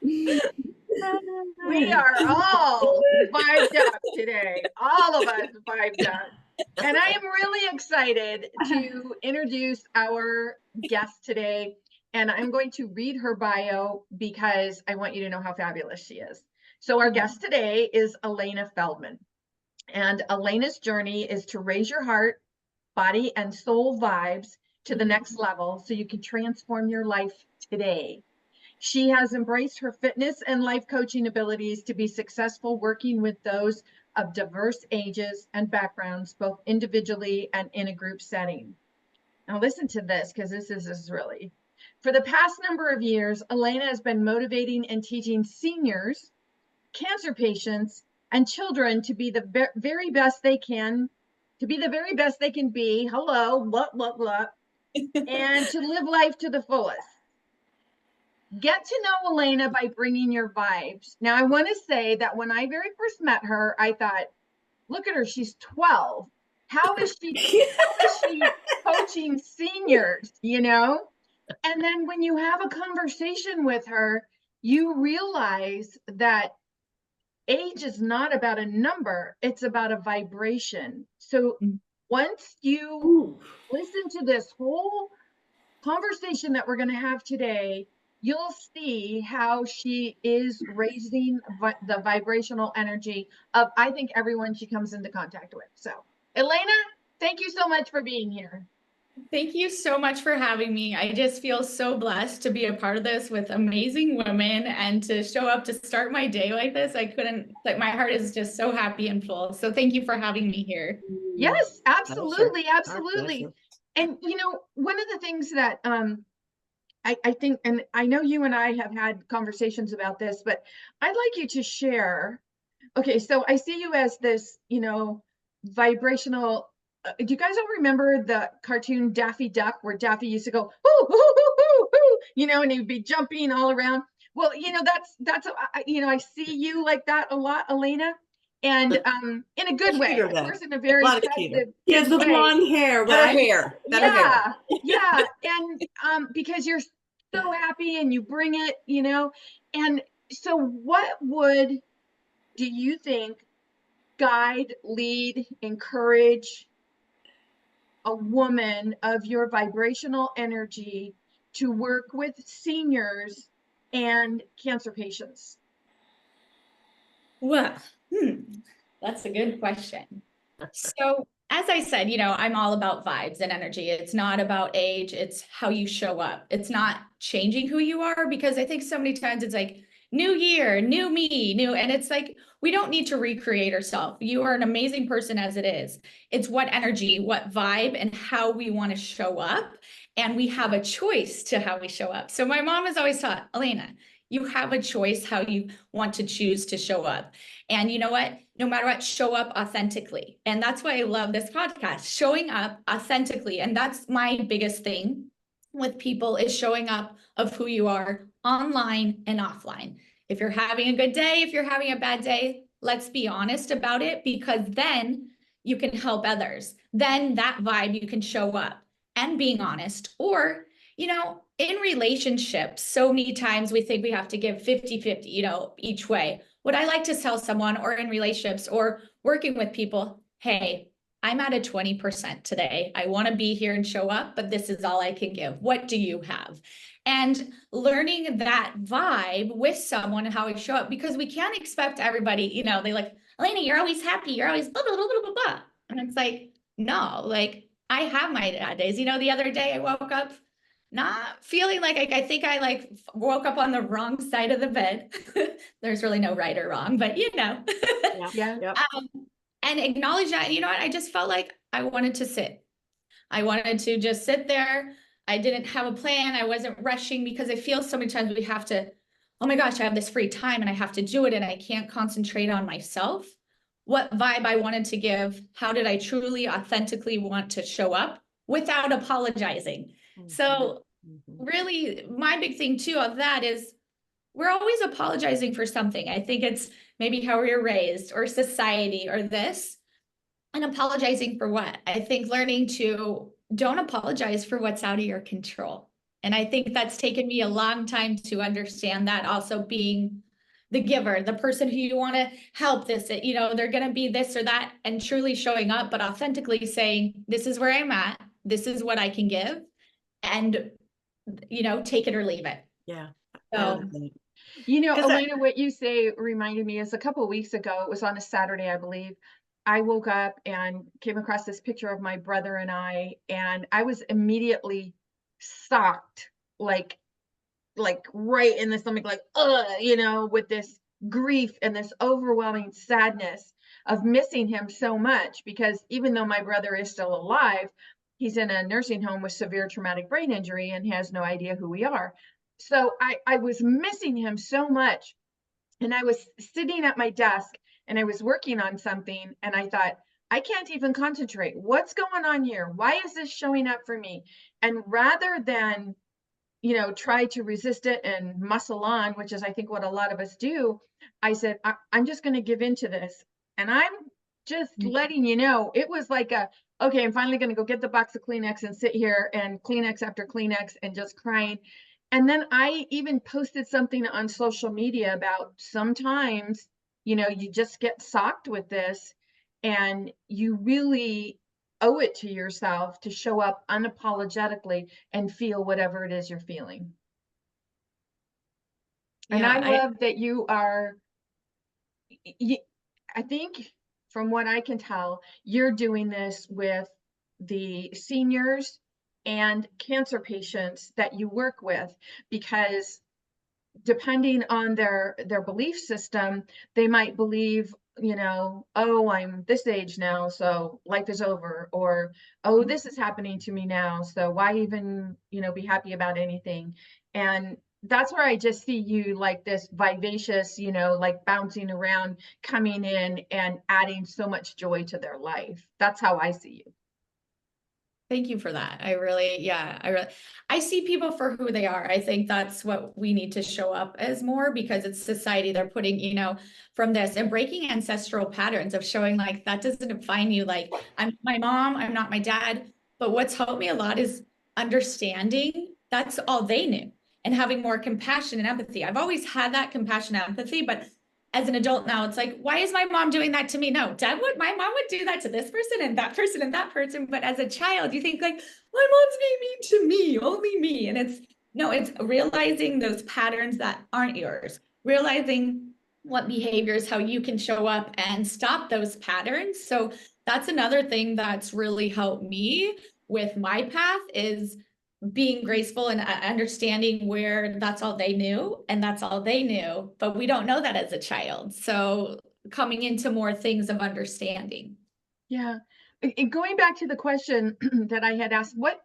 We are all vibed up today. All of us vibed up. And I am really excited to introduce our guest today. And I'm going to read her bio because I want you to know how fabulous she is. So, our guest today is Elana Feldman. And Elena's journey is to raise your heart, body, and soul vibes to the next level so you can transform your life today. She has embraced her fitness and life coaching abilities to be successful working with those of diverse ages and backgrounds, both individually and in a group setting. Now, listen to this because this is really. For the past number of years, Elana has been motivating and teaching seniors, cancer patients, and children to be the very best they can, to be the very best they can be. Hello, blah, and to live life to the fullest. Get to know Elana by bringing your vibes. Now, I want to say that when I very first met her, I thought, look at her, she's 12. How is she coaching seniors, you know? And then when you have a conversation with her, you realize that age is not about a number, it's about a vibration. So once you listen to this whole conversation that we're going to have today, you'll see how she is raising the vibrational energy of, I think, everyone she comes into contact with. So, Elana, thank you so much for being here. Thank you so much for having me. I just feel so blessed to be a part of this with amazing women and to show up to start my day like this. I couldn't, like, my heart is just so happy and full. So thank you for having me here. Yes, absolutely. Absolutely. And, you know, one of the things that, I think, and I know you and I have had conversations about this, but I'd like you to share. Okay, so I see you as this, you know, vibrational. Do you guys all remember the cartoon Daffy Duck, where Daffy used to go, hoo, hoo, hoo, hoo, hoo, you know, and he'd be jumping all around? Well, you know, that's you know, I see you like that a lot, Elana, and in a good way, of course, in a very positive He has the blonde hair, better hair. Yeah, and because you're so happy and you bring it, you know. And so what do you think guide, lead, encourage a woman of your vibrational energy to work with seniors and cancer patients? Well, that's a good question. So, as I said, you know, I'm all about vibes and energy. It's not about age, it's how you show up. It's not changing who you are, because I think so many times it's like, new year, new me, new, and it's like, we don't need to recreate ourselves. You are an amazing person as it is. It's what energy, what vibe, and how we want to show up. And we have a choice to how we show up. So my mom has always taught, Elana, you have a choice how you want to choose to show up. And you know what? No matter what, show up authentically. And that's why I love this podcast, showing up authentically. And that's my biggest thing with people, is showing up of who you are online and offline. If you're having a good day, if you're having a bad day, let's be honest about it, because then you can help others. Then that vibe, you can show up and being honest. Or, you know, in relationships, so many times we think we have to give 50-50, you know, each way. What I like to tell someone, or in relationships or working with people, hey, I'm at a 20% today. I want to be here and show up, but this is all I can give. What do you have? And learning that vibe with someone and how we show up, because we can't expect everybody, you know, they like, Elana, you're always happy. You're always blah, blah, blah, blah, blah, blah. And it's like, no, like, I have my bad days. You know, the other day I woke up not feeling like I think I like woke up on the wrong side of the bed. There's really no right or wrong, but you know. Yeah. And acknowledge that. You know what? I just felt like I wanted to sit. I wanted to just sit there. I didn't have a plan. I wasn't rushing, because I feel so many times we have to, oh my gosh, I have this free time and I have to do it and I can't concentrate on myself. What vibe I wanted to give, how did I truly, authentically want to show up without apologizing? So really, my big thing too of that is, we're always apologizing for something. I think it's maybe how we were raised, or society, or this. And apologizing for what? I think learning to don't apologize for what's out of your control. And I think that's taken me a long time to understand that, also being the giver, the person who you want to help this, you know, they're going to be this or that, and truly showing up, but authentically saying, this is where I'm at. This is what I can give. And, you know, take it or leave it. Yeah. So, You know, 'Cause Elena, what you say reminded me is a couple of weeks ago, it was on a Saturday, I believe. I woke up and came across this picture of my brother and I was immediately shocked, like right in the stomach, like, you know, with this grief and this overwhelming sadness of missing him so much. Because even though my brother is still alive, he's in a nursing home with severe traumatic brain injury and has no idea who we are. So I was missing him so much. And I was sitting at my desk and I was working on something and I thought, I can't even concentrate. What's going on here? Why is this showing up for me? And rather than, you know, try to resist it and muscle on, which is I think what a lot of us do, I said, I'm just going to give in to this. And I'm just letting you know, it was like okay, I'm finally going to go get the box of Kleenex and sit here and Kleenex after Kleenex and just crying. And then I even posted something on social media about sometimes, you know, you just get socked with this and you really owe it to yourself to show up unapologetically and feel whatever it is you're feeling. And yeah, I love that you are, I think from what I can tell, you're doing this with the seniors and cancer patients that you work with, because depending on their belief system, they might believe, you know, oh, I'm this age now, so life is over, or oh, this is happening to me now, so why even, you know, be happy about anything. And that's where I just see you like this vivacious, you know, like bouncing around, coming in and adding so much joy to their life. That's how I see you. thank you for that. I see people for who they are. I think that's what we need to show up as more, because it's society, they're putting, you know, from this and breaking ancestral patterns of showing like that doesn't define you. Like, I'm my mom, I'm not my dad. But what's helped me a lot is understanding that's all they knew and having more compassion and empathy. I've always had that compassion and empathy, but as an adult now, it's like, why is my mom doing that to me? No, my mom would do that to this person and that person and that person. But as a child, you think like, my mom's being mean to me, only me. And it's realizing those patterns that aren't yours, realizing what behaviors, how you can show up and stop those patterns. So that's another thing that's really helped me with my path, is being graceful and understanding where that's all they knew and that's all they knew, but we don't know that as a child. So coming into more things of understanding. Yeah. And going back to the question that I had asked, what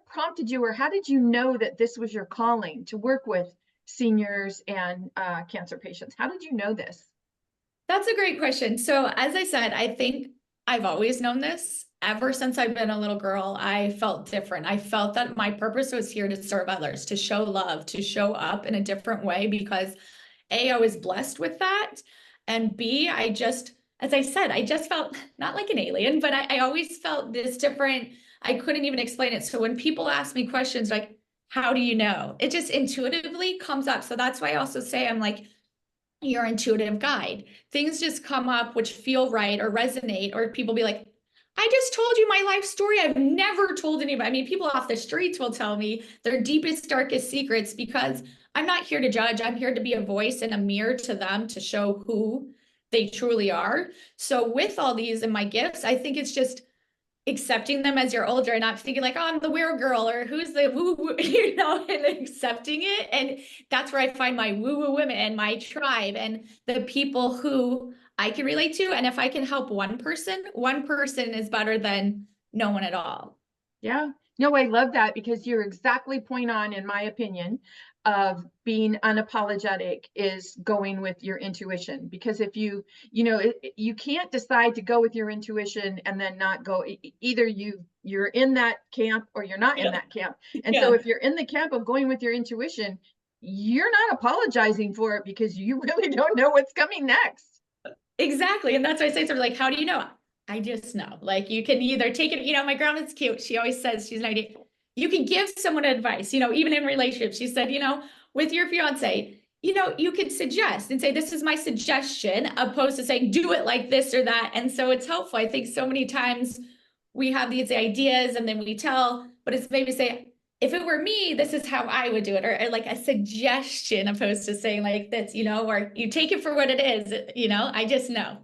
prompted you, or how did you know that this was your calling to work with seniors and cancer patients? How did you know this? That's a great question. So as I said, I think I've always known this. Ever since I've been a little girl, I felt different. I felt that my purpose was here to serve others, to show love, to show up in a different way, because A, I was blessed with that. And B, as I said, I just felt not like an alien, but I always felt this different. I couldn't even explain it. So when people ask me questions like, how do you know? It just intuitively comes up. So that's why I also say I'm like your intuitive guide. Things just come up which feel right or resonate, or people be like, I just told you my life story. I've never told anybody. I mean, people off the streets will tell me their deepest, darkest secrets, because I'm not here to judge. I'm here to be a voice and a mirror to them to show who they truly are. So with all these and my gifts, I think it's just accepting them as you're older and not thinking like, oh, I'm the weird girl or who's the woo woo, you know, and accepting it. And that's where I find my woo woo women and my tribe and the people who I can relate to. And if I can help one person is better than no one at all. Yeah. No, I love that, because you're exactly point on, in my opinion, of being unapologetic is going with your intuition. Because if you know, you can't decide to go with your intuition and then not go. Either you're in that camp or you're not in that camp. And so if you're in the camp of going with your intuition, you're not apologizing for it, because you really don't know what's coming next. Exactly. And that's why I say something like, how do you know? I just know. Like, you can either take it, you know, my grandma's cute. She always says, she's an idea. you can give someone advice, even in relationships. She said, with your fiance, you could suggest and say, this is my suggestion, opposed to saying, do it like this or that. And so it's helpful. I think so many times we have these ideas and then we tell, but it's maybe say, if it were me, this is how I would do it, or like a suggestion, opposed to saying like this, or you take it for what it is, I just know.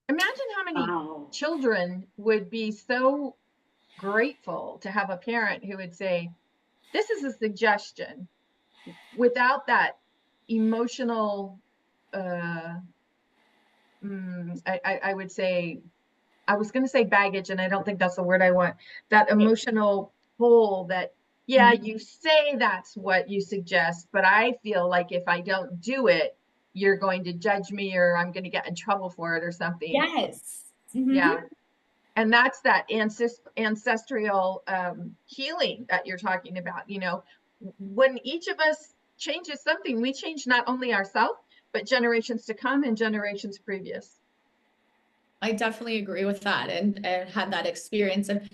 Imagine how many children would be so grateful to have a parent who would say, this is a suggestion, without that emotional, I would say, I was going to say baggage, and I don't think that's the word I want, that emotional pull that, yeah, you say that's what you suggest, but I feel like if I don't do it, you're going to judge me, or I'm going to get in trouble for it or something. Yes. Yeah. And that's that ancestral healing that you're talking about. When each of us changes something, we change not only ourselves, but generations to come and generations previous. I definitely agree with that, and had that experience of,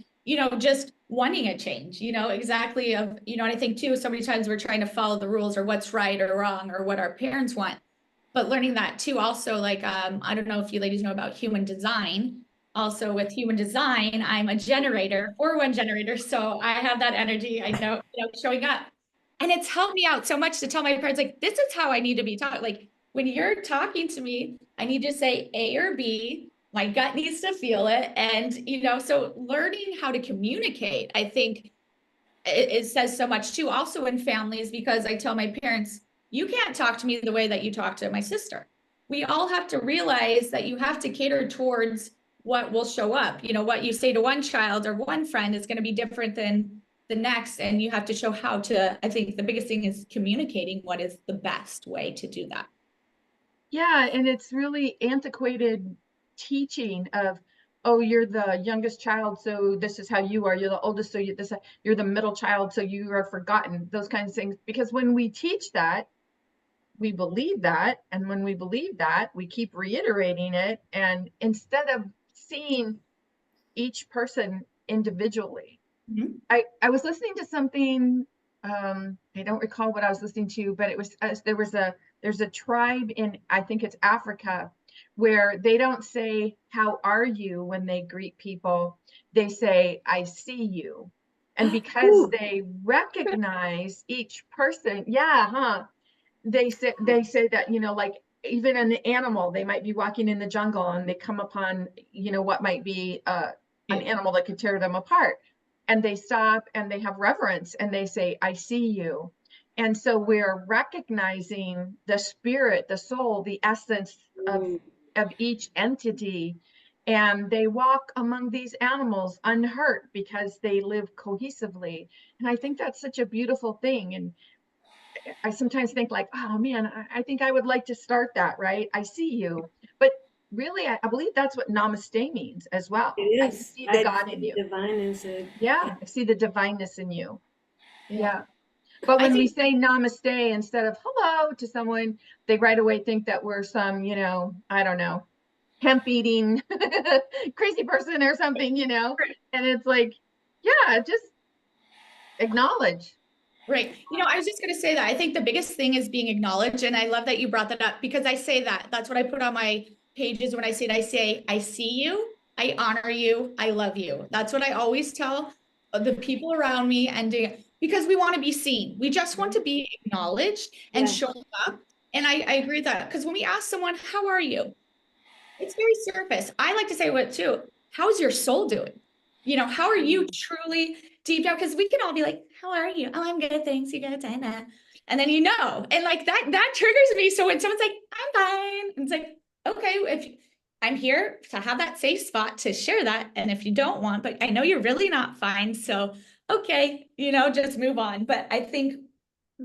just wanting a change, exactly of, and I think too, so many times we're trying to follow the rules or what's right or wrong or what our parents want, but learning that too, also like, I don't know if you ladies know about human design. Also with human design, I'm a generator, 4-1 generator. So I have that energy, I know, showing up. And it's helped me out so much to tell my parents, like, this is how I need to be taught. Like, when you're talking to me, I need to say A or B. My gut needs to feel it. And, so learning how to communicate, I think it says so much too, also in families, because I tell my parents, you can't talk to me the way that you talk to my sister. We all have to realize that you have to cater towards what will show up. What you say to one child or one friend is going to be different than the next. And you have to show how to, I think the biggest thing is communicating what is the best way to do that. Yeah, and it's really antiquated teaching of, oh, you're the youngest child, so this is how you are. You're the oldest, so you're the middle child, so you are forgotten. Those kinds of things. Because when we teach that, we believe that, and when we believe that, we keep reiterating it. And instead of seeing each person individually, I was listening to something. I don't recall what I was listening to, but it was there's a tribe in, I think it's Africa, where they don't say how are you when they greet people. They say I see you. And because they recognize each person, they say that, like even an animal, they might be walking in the jungle and they come upon, what might be an animal that could tear them apart. And they stop and they have reverence and they say, I see you. And so we're recognizing the spirit, the soul, the essence of each entity. And they walk among these animals unhurt because they live cohesively. And I think that's such a beautiful thing. And I sometimes think like, oh man, I think I would like to start that, right? I see you. But really, I believe that's what namaste means as well. It I is. see the God in you. Divineness. Yeah, I see the divineness in you. Yeah. But when we say namaste instead of hello to someone, they right away think that we're some, I don't know, hemp eating crazy person or something, and it's like, yeah, just acknowledge. Right. I was just going to say that I think the biggest thing is being acknowledged. And I love that you brought that up, because I say that. That's what I put on my pages when I say it. I say, I see you, I honor you, I love you. That's what I always tell the people around me, and because we want to be seen. We just want to be acknowledged and show up. And I agree with that, because when we ask someone, how are you? It's very surface. I like to say what too, how's your soul doing? How are you truly deep down? Because we can all be like, how are you? Oh, I'm good, thanks. You good? And then and like that triggers me. So when someone's like, I'm fine, it's like, okay, if I'm here to have that safe spot to share that. And if you don't want, but I know you're really not fine. So okay, just move on. But I think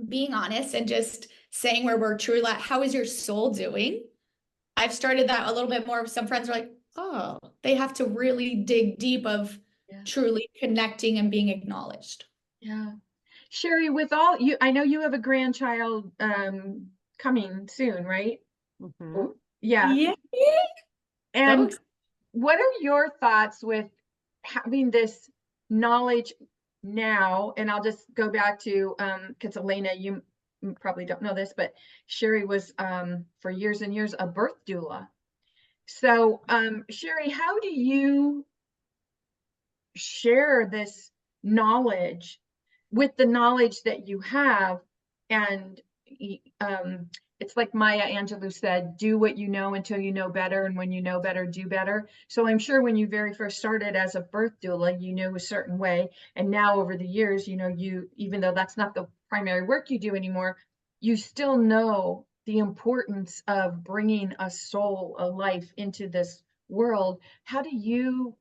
being honest and just saying where we're truly at, how is your soul doing? I've started that a little bit more. Some friends are like, oh, they have to really dig deep of truly connecting and being acknowledged. Yeah. Sherry, with all you, I know you have a grandchild coming soon, right? Mm-hmm. Yeah. And what are your thoughts with having this knowledge now, and I'll just go back to, because Elena, you probably don't know this, but Sherry was for years and years a birth doula. So, Sherry, how do you share this knowledge with the knowledge that you have? And it's like Maya Angelou said, do what you know until you know better, and when you know better, do better. So I'm sure when you very first started as a birth doula, you knew a certain way, and now over the years, you know, you, even though that's not the primary work you do anymore, you still know the importance of bringing a soul, a life into this world. How do you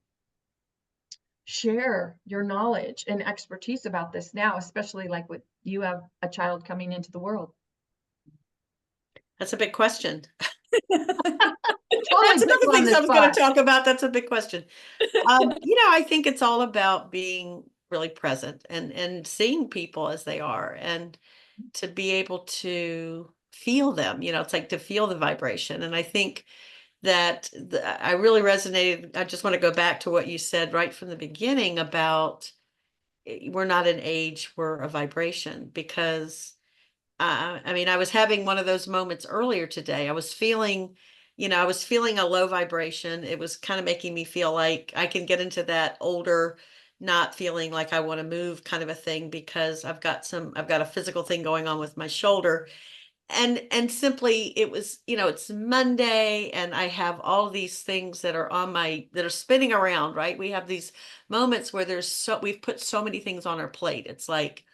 share your knowledge and expertise about this now, especially like with you have a child coming into the world? That's a big question. Totally That's put another you on thing the I was going spot. to talk about. That's a big question. I think it's all about being really present and seeing people as they are, and to be able to feel them. It's like to feel the vibration. And I think that I really resonated. I just want to go back to what you said right from the beginning about we're not an age, we're a vibration. Because I was having one of those moments earlier today. I was feeling a low vibration. It was kind of making me feel like I can get into that older, not feeling like I want to move kind of a thing, because I've got a physical thing going on with my shoulder. And simply it was, it's Monday and I have all these things that are that are spinning around, right? We have these moments where we've put so many things on our plate. It's like,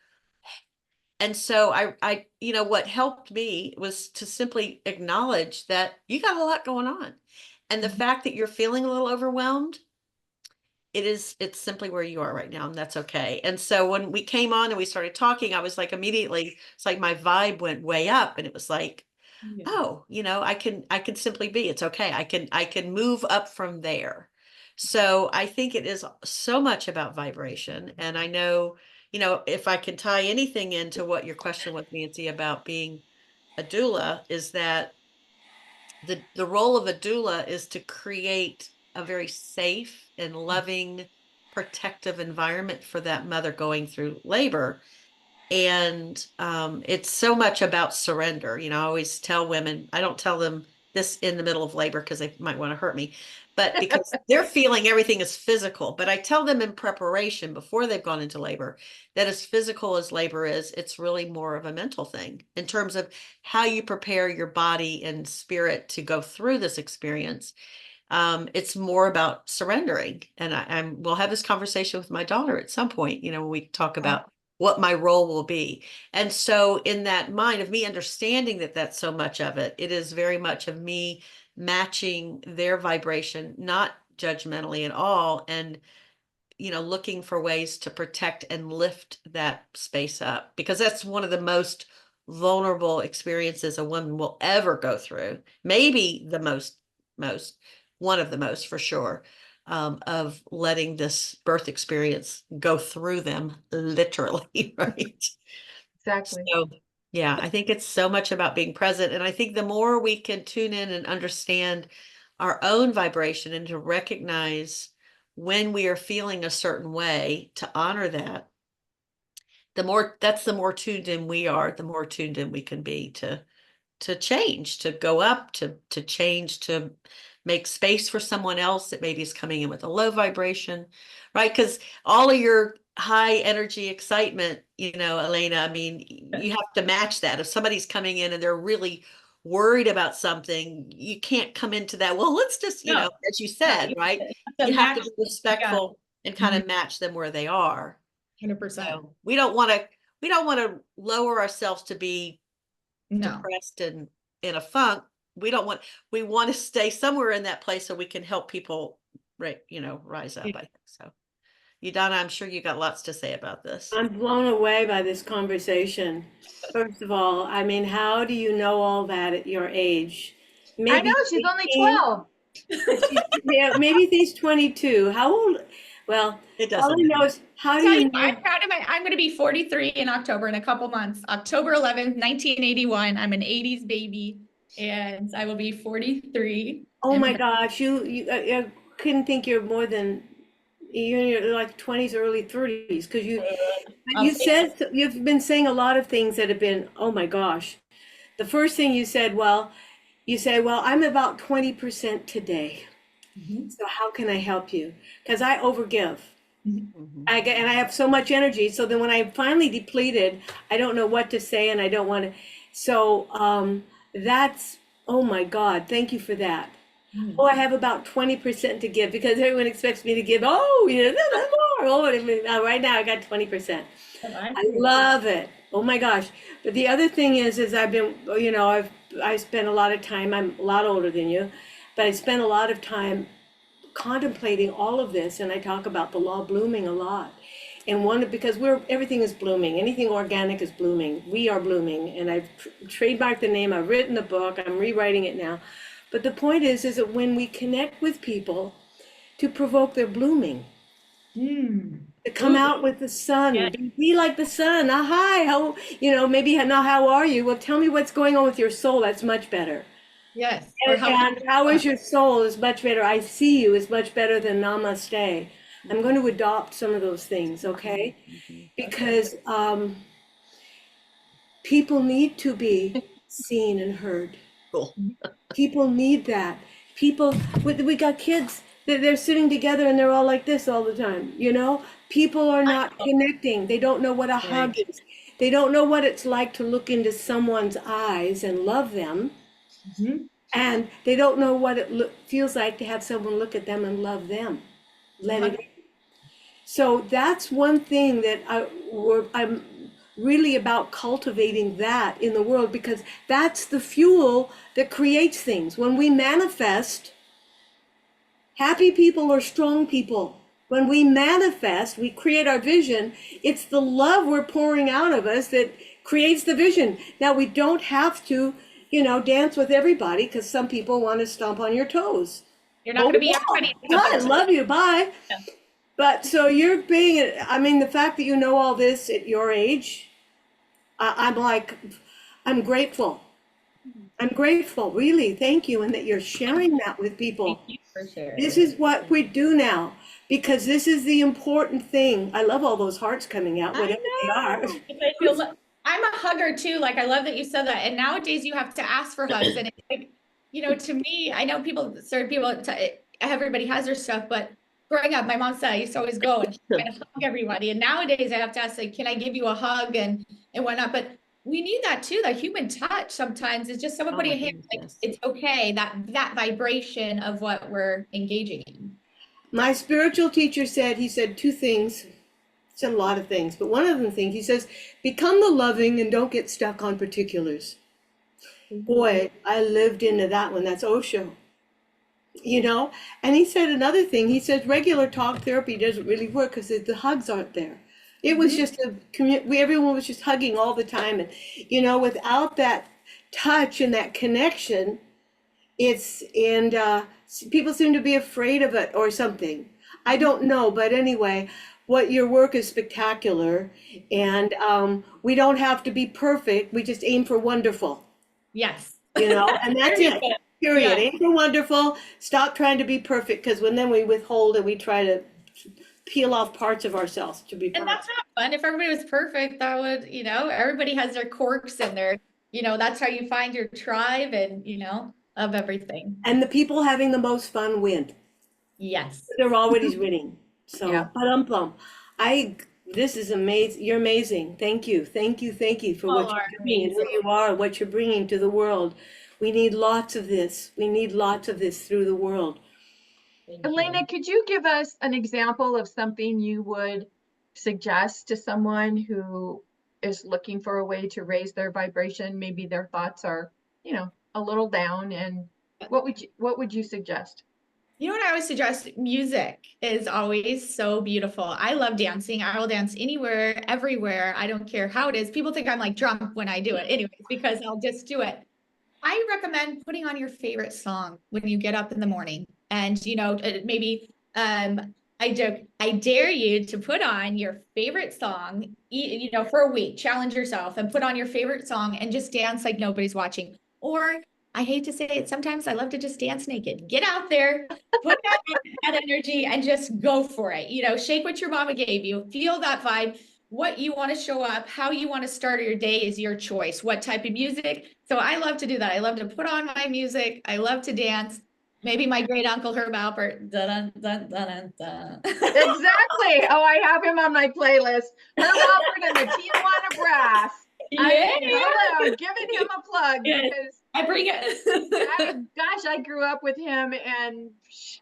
and so what helped me was to simply acknowledge that you got a lot going on. And the fact that you're feeling a little overwhelmed, it's simply where you are right now, and that's okay. And so when we came on and we started talking, I was like, immediately, it's like my vibe went way up, and it was like, oh, I can simply be, it's okay. I can move up from there. So I think it is so much about vibration. And I know, if I can tie anything into what your question was, Nancy, about being a doula, is that the role of a doula is to create a very safe and loving, protective environment for that mother going through labor. And it's so much about surrender. I always tell women, I don't tell them this in the middle of labor because they might want to hurt me, but because they're feeling everything is physical. But I tell them in preparation before they've gone into labor that as physical as labor is, it's really more of a mental thing in terms of how you prepare your body and spirit to go through this experience. It's more about surrendering. And we'll have this conversation with my daughter at some point, when we talk about what my role will be. And so in that mind of me understanding that that's so much of it, it is very much of me matching their vibration, not judgmentally at all. And looking for ways to protect and lift that space up, because that's one of the most vulnerable experiences a woman will ever go through. Maybe the most, one of the most for sure, of letting this birth experience go through them literally, right? Exactly. So, yeah, I think it's so much about being present. And I think the more we can tune in and understand our own vibration and to recognize when we are feeling a certain way, to honor that, the more tuned in we are, the more tuned in we can be to change, to go up, to change, to make space for someone else that maybe is coming in with a low vibration, right? Because all of your high energy excitement, Elena, I mean, you have to match that. If somebody's coming in and they're really worried about something, you can't come into that, well, let's just, No, as you no, said, right? to You have to match. be Yeah, respectful and kind of match them where they are. 100%. So we don't want to lower ourselves to be No. depressed and in a funk. We want to stay somewhere in that place so we can help people, right, rise up. I think so. Donna, I'm sure you got lots to say about this. I'm blown away by this conversation. First of all, I mean, how do you know all that at your age? I know, Maybe she's only 18? 12. Yeah, maybe she's 22. How old? Well, It all I doesn't know matter. is how do Tell you you, I'm know? proud of I'm going to be 43 in October in a couple months. October 11th, 1981. I'm an 80s baby, and I will be 43. Oh And my gosh, you I couldn't think you're more than you're in your like 20s, early 30s, because I'll you say- said you've been saying a lot of things that have been, oh my gosh. The first thing you said, well, I'm about 20% today. Mhm. So how can I help you? Because I overgive. Mhm. And I have so much energy. So then when I'm finally depleted, I don't know what to say and I don't want to. So that's, oh my God, thank you for that. Oh, I have about 20% to give because everyone expects me to give, oh, more. Oh, right now I got 20%. I love it. Oh my gosh. But the other thing is I've been, I spent a lot of time, I'm a lot older than you, but I spent a lot of time contemplating all of this, and I talk about the law of blooming a lot. And because everything is blooming, anything organic is blooming. We are blooming, and I've trademarked the name. I've written the book. I'm rewriting it now. But the point is that when we connect with people, to provoke their blooming, to come out with the sun, Yeah. be like the sun. Ah, hi, how maybe now how are you? Well, tell me what's going on with your soul. That's much better. Yes. Or And how is your soul is much better. I see you is much better than namaste. I'm going to adopt some of those things, okay? Because people need to be seen and heard. Cool. People need that. We got kids that they're sitting together and they're all like this all the time, People are not connecting. They don't know what a hug is. They don't know what it's like to look into someone's eyes and love them. Mhm. And they don't know what it feels like to have someone look at them and love them. Let it in. So that's one thing that I'm really about cultivating that in the world, because that's the fuel that creates things. When we manifest, happy people are strong people. When we manifest, we create our vision. It's the love we're pouring out of us that creates the vision. Now, we don't have to, dance with everybody, because some people want to stomp on your toes. You're not going to be everybody. I love you. Bye. Yeah. But so you're the fact that you know all this at your age, I'm grateful. I'm grateful, really. Thank you. And that you're sharing that with people. Thank you for sharing. This is what we do now, because this is the important thing. I love all those hearts coming out, whatever they are. I'm a hugger too. Like, I love that you said that. And nowadays you have to ask for hugs. And it's like, to me, I know everybody has their stuff, but growing up, my mom said I used to always go and kind of hug everybody. And nowadays I have to ask, like, can I give you a hug and whatnot? But we need that too. That human touch sometimes is just somebody, like, it's okay. That vibration of what we're engaging in. My spiritual teacher he said two things. Said a lot of things, but one of them things he says, become the loving and don't get stuck on particulars. Boy, I lived into that one. That's Osho. And he said another thing. He said regular talk therapy doesn't really work because the hugs aren't there. It was just everyone was just hugging all the time, and without that touch and that connection, people seem to be afraid of it or something. I don't know, but anyway, your work is spectacular, and we don't have to be perfect. We just aim for wonderful. Yes. And that's it. Period. Yeah. Aim for wonderful. Stop trying to be perfect, because then we withhold and we try to peel off parts of ourselves to be perfect. And that's not fun. If everybody was perfect, that would, everybody has their quirks and their, that's how you find your tribe and, of everything. And the people having the most fun win. Yes. They're always winning. So, yeah. This is amazing. You're amazing. Thank you. Thank you. Thank you for what you're doing and who you are, and what you're bringing to the world. We need lots of this. We need lots of this through the world. Elana, could you give us an example of something you would suggest to someone who is looking for a way to raise their vibration? Maybe their thoughts are, a little down, and what would you suggest? What I always suggest, music is always so beautiful. I love dancing. I will dance anywhere, everywhere. I don't care how it is. People think I'm like drunk when I do it anyways, because I'll just do it. I recommend putting on your favorite song when you get up in the morning, and, maybe, I joke, I dare you to put on your favorite song, for a week, challenge yourself and put on your favorite song and just dance like nobody's watching. Or I hate to say it, sometimes I love to just dance naked. Get out there, put that energy and just go for it. You know, shake what your mama gave you, feel that vibe. What you want to show up, how you want to start your day is your choice. What type of music? So I love to do that. I love to put on my music. I love to dance. Maybe my great uncle Herb Alpert. Dun, dun, dun, dun, dun. Exactly. Oh, I have him on my playlist. Herb Alford and the Tijuana Brass. I mean, hello, giving him a plug Yes. because I bring it. I grew up with him and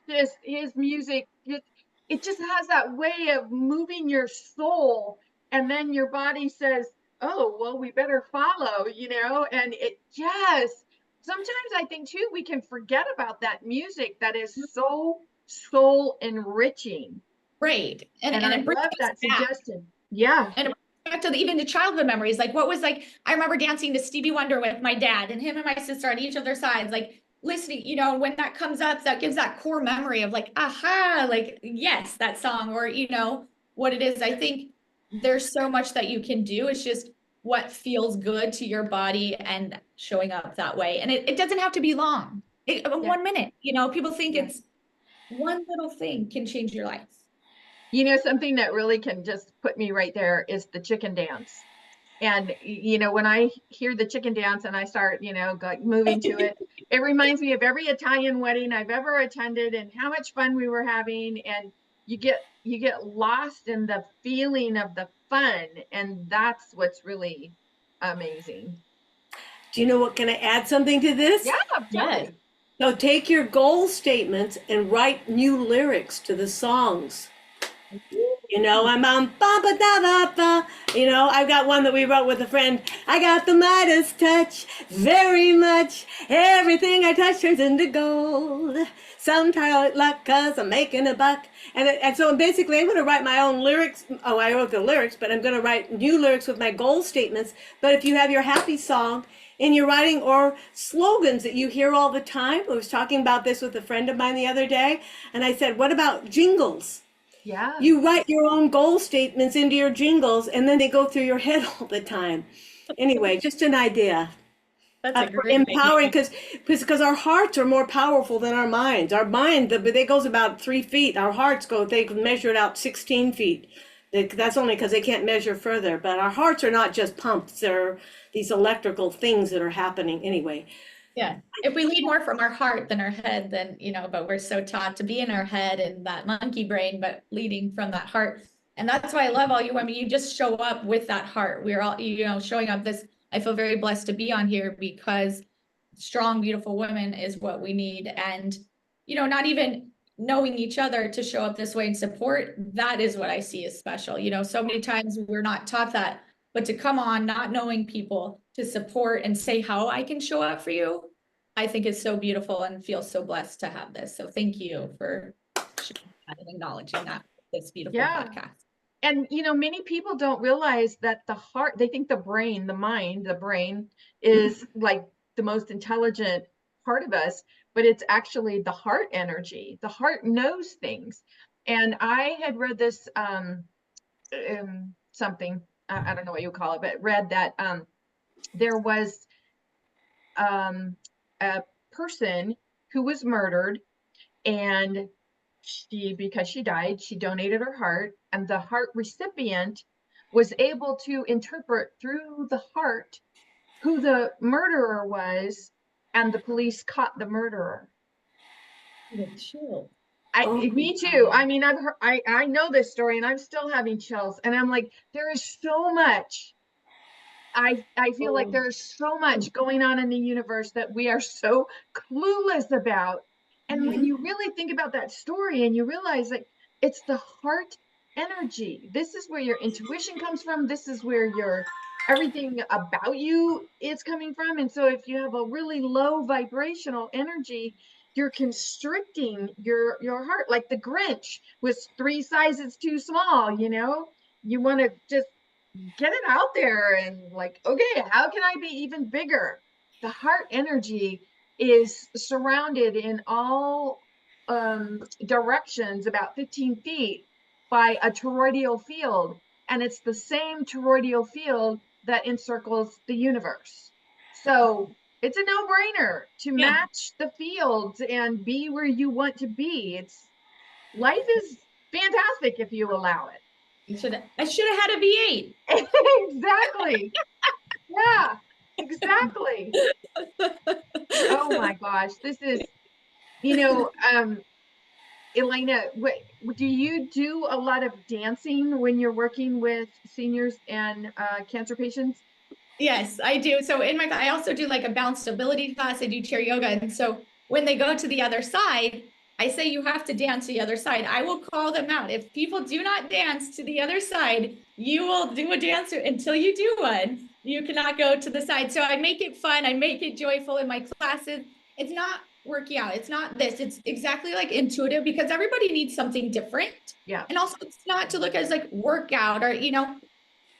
just his music, it just has that way of moving your soul. And then your body says, oh, well, we better follow, you know, and it just, sometimes I think too, we can forget about that music that is so soul enriching. Right. And And I it brings love us that back. suggestion. Yeah. And back to even the childhood memories, like what was like, I remember dancing to Stevie Wonder with my dad and him and my sister on each of their sides, like listening, you know, when that comes up, that gives that core memory of like, aha, like, yes, that song, or, you know, what it is. I think there's so much that you can do. It's just what feels good to your body and showing up that way. And it doesn't have to be long. Yeah. 1 minute, you know, people think Yeah. it's one little thing can change your life. You know, something that really can just put me right there is the chicken dance. And, you know, when I hear the chicken dance and I start, you know, moving to it, it reminds me of every Italian wedding I've ever attended and how much fun we were having. And you get lost in the feeling of the fun. And that's what's really amazing. Do you know what? Can I add something to this? Yeah, Yes. totally. So take your goal statements and write new lyrics to the songs. You know, I'm on ba ba da ba ba. You know, I've got one that we wrote with a friend. I got the Midas touch very much. Everything I touch turns into gold. Sometimes luck cause I'm making a buck. And so basically I'm going to write my own lyrics. Oh, I wrote the lyrics, but I'm going to write new lyrics with my goal statements. But if you have your happy song in your writing or slogans that you hear all the time, I was talking about this with a friend of mine the other day. And I said, what about jingles? Yeah. You write your own goal statements into your jingles and then they go through your head all the time. Anyway, just an idea. That's a great Empowering idea. because our hearts are more powerful than our minds. Our mind, it goes about 3 feet. Our hearts they can measure it out 16 feet. That's only because they can't measure further. But our hearts are not just pumps. They're these electrical things that are happening anyway. Yeah. If we lead more from our heart than our head, then, you know, but we're so taught to be in our head and that monkey brain, but leading from that heart. And that's why I love all you women. You just show up with that heart. We're all, you know, showing up this. I feel very blessed to be on here because strong, beautiful women is what we need. And, you know, not even knowing each other to show up this way and support, that is what I see as special. You know, so many times we're not taught that, but to come on, not knowing people, to support and say how I can show up for you, I think is so beautiful and feel so blessed to have this. So thank you for sharing that and acknowledging that this beautiful podcast. And, you know, many people don't realize that the heart, they think the brain, the mind, the brain is like the most intelligent part of us, but it's actually the heart energy. The heart knows things. And I had read this something, I don't know what you call it, but read that there was a person who was murdered, and because she died, she donated her heart, and the heart recipient was able to interpret through the heart who the murderer was, and the police caught the murderer. Chill. Me too. I mean, I've heard, I know this story, and I'm still having chills. And I'm like, there is so much. I feel like there's so much going on in the universe that we are so clueless about. And when you really think about that story and you realize that it's the heart energy, this is where your intuition comes from. This is where your everything about you is coming from. And so if you have a really low vibrational energy, you're constricting your heart, like the Grinch was 3 sizes too small, you know? You want to just get it out there and like, okay, how can I be even bigger? The heart energy is surrounded in all directions, about 15 feet, by a toroidal field. And it's the same toroidal field that encircles the universe. So It's a no-brainer to Yeah. match the fields and be where you want to be. Life is fantastic if you allow it. I should have had a V8. Exactly. Yeah, exactly. Oh my gosh, this is, you know, Elena, do you do a lot of dancing when you're working with seniors and cancer patients? Yes, I do. So I also do like a balance stability class. I do chair yoga. And so when they go to the other side, I say you have to dance to the other side. I will call them out. If people do not dance to the other side, you will do a dance until you do one. You cannot go to the side. So I make it fun. I make it joyful in my classes. It's not working out. It's not this. It's exactly like intuitive because everybody needs something different. Yeah. And also it's not to look as like workout or,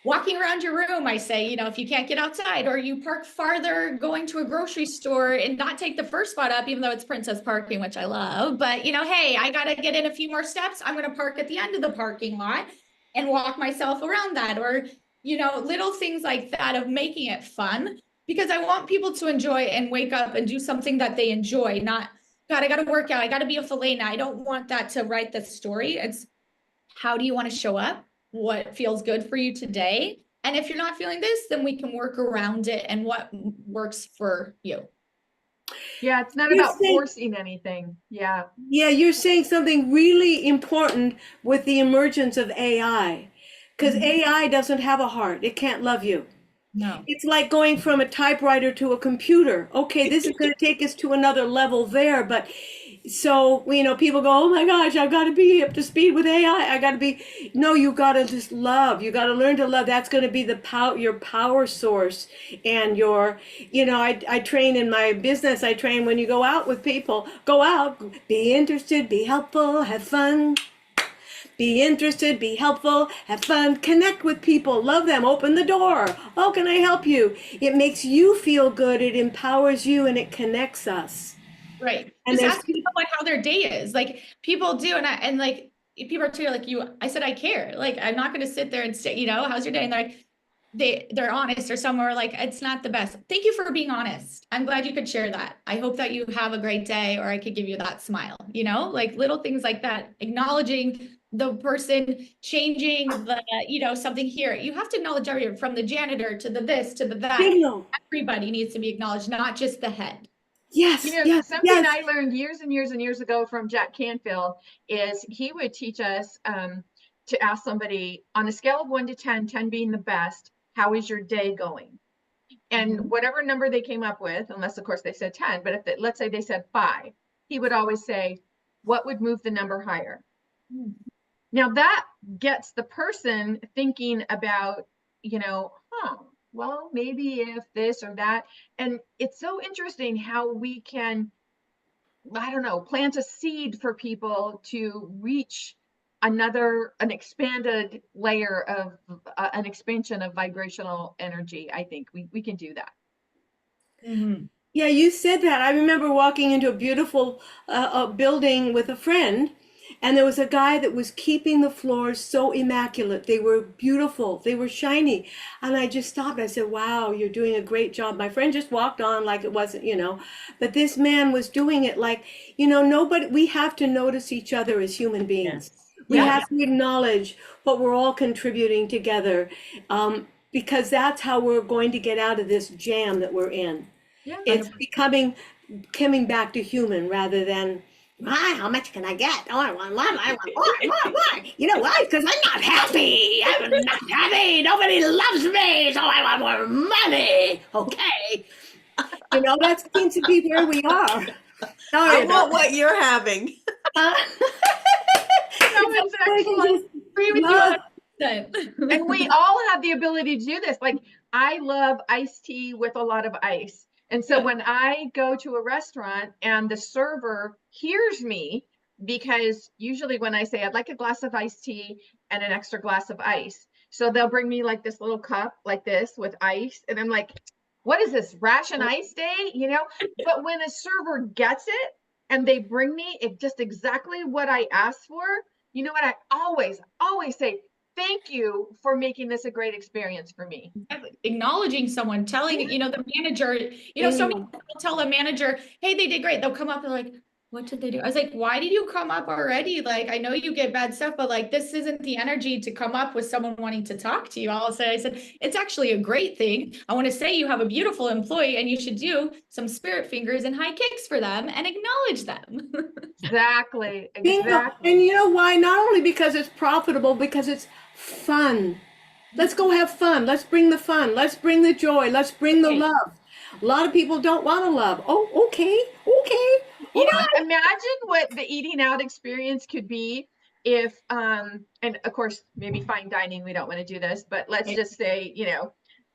walking around your room, I say, if you can't get outside or you park farther going to a grocery store and not take the first spot up, even though it's princess parking, which I love. But, hey, I got to get in a few more steps. I'm going to park at the end of the parking lot and walk myself around that. Or, little things like that of making it fun because I want people to enjoy and wake up and do something that they enjoy, not, God, I got to work out. I got to be a Felena. I don't want that to write the story. It's how do you want to show up? What feels good for you today? And if you're not feeling this, then we can work around it and what works for you. Yeah, it's not You're about saying- forcing anything. Yeah. Yeah, you're saying something really important with the emergence of AI. Because AI doesn't have a heart. It can't love you. No. It's like going from a typewriter to a computer. Okay, this is going to take us to another level there, but so, people go, oh my gosh, I've got to be up to speed with AI. I got to be, no, you got to just love. You got to learn to love. That's going to be your power source and I train in my business. I train when you go out with people, go out, be interested, be helpful, have fun. Be interested, be helpful, have fun, connect with people, love them, open the door. Oh, can I help you? It makes you feel good, it empowers you, and it connects us. Right. And Just ask people like how their day is. Like people do, and like people are treated like you. I said I care. Like I'm not going to sit there and say, how's your day? And they're honest or somewhere like it's not the best. Thank you for being honest. I'm glad you could share that. I hope that you have a great day, or I could give you that smile. Like little things like that, acknowledging the person, changing the something here. You have to acknowledge everyone from the janitor to the this to the that. signal. Everybody needs to be acknowledged, not just the head. Yes, yes, something yes. I learned years and years and years ago from Jack Canfield is he would teach us to ask somebody on a scale of 1 to 10, 10 being the best, how is your day going? And whatever number they came up with, unless of course they said 10, but let's say they said 5, he would always say, what would move the number higher? Now that gets the person thinking about, well, maybe if this or that. And it's so interesting how we can, I don't know, plant a seed for people to reach an expanded layer of an expansion of vibrational energy. I think we can do that. Yeah, you said that. I remember walking into a beautiful building with a friend, and there was a guy that was keeping the floors so immaculate. They were beautiful, they were shiny. And I just stopped. I said, wow, you're doing a great job. My friend just walked on like it wasn't, but this man was doing it like, we have to notice each other as human beings. We have to acknowledge what we're all contributing together, because that's how we're going to get out of this jam that we're in. Yeah. It's coming back to human rather than, how much can I get? Oh, I want more. You know why? Because I'm not happy. I'm not happy. Nobody loves me, so I want more money. Okay. That seems to be where we are. I want what you're having. It's excellent. Agree with you. And we all have the ability to do this. Like I love iced tea with a lot of ice. And so when I go to a restaurant and the server hears me, because usually when I say I'd like a glass of iced tea and an extra glass of ice, so they'll bring me like this little cup like this with ice. And I'm like, what is this, ration ice day? But when a server gets it and they bring me just exactly what I asked for, you know what I always say? thank you for making this a great experience for me. Acknowledging someone, telling, the manager, so many people tell a manager, hey, they did great. They'll come up and like, what did they do? I was like, why did you come up already? Like, I know you get bad stuff, but like, this isn't the energy to come up with someone wanting to talk to you. I said, it's actually a great thing. I want to say you have a beautiful employee and you should do some spirit fingers and high kicks for them and acknowledge them. Exactly. Bingo. Exactly. And you know why? Not only because it's profitable, because it's fun. Let's go have fun. Let's bring the fun. Let's bring the joy. Let's bring the love. A lot of people don't want to love. Oh, okay. Imagine what the eating out experience could be if, and of course, maybe fine dining, we don't want to do this, but let's just say,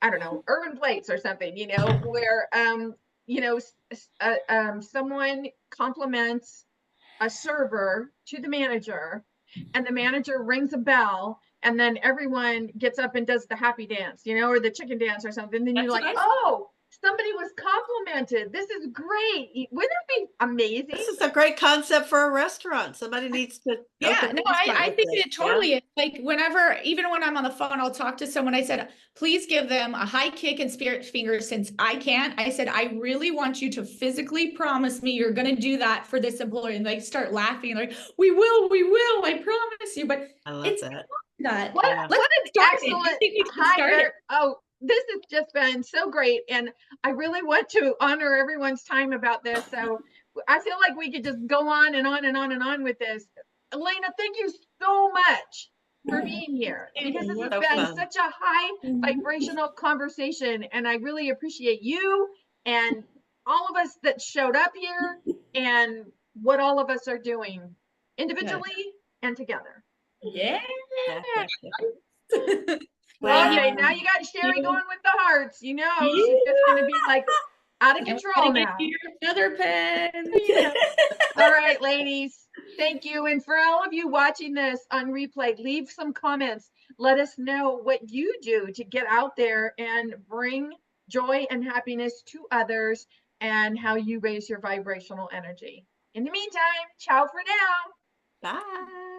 I don't know, urban plates or something, where, someone compliments a server to the manager and the manager rings a bell and then everyone gets up and does the happy dance, or the chicken dance or something. Then you're like, oh, somebody was complimented. This is great. Wouldn't that be amazing? This is a great concept for a restaurant. Somebody needs to. I think it totally is. Like whenever, even when I'm on the phone, I'll talk to someone. I said, please give them a high kick and spirit finger since I can't. I said, I really want you to physically promise me you're going to do that for this employee. And they start laughing like, we will, I promise you. But I love it's that. What an excellent high. Oh, this has just been so great. And I really want to honor everyone's time about this. So I feel like we could just go on and on and on and on with this. Elena, thank you so much for being here, because this has been such a high vibrational conversation. And I really appreciate you and all of us that showed up here and what all of us are doing individually and together. Yeah. Okay, now you got Sherry going with the hearts. She's just going to be like out of control now. Another pen. All right, ladies, thank you. And for all of you watching this on replay, leave some comments. Let us know what you do to get out there and bring joy and happiness to others and how you raise your vibrational energy. In the meantime, ciao for now. Bye.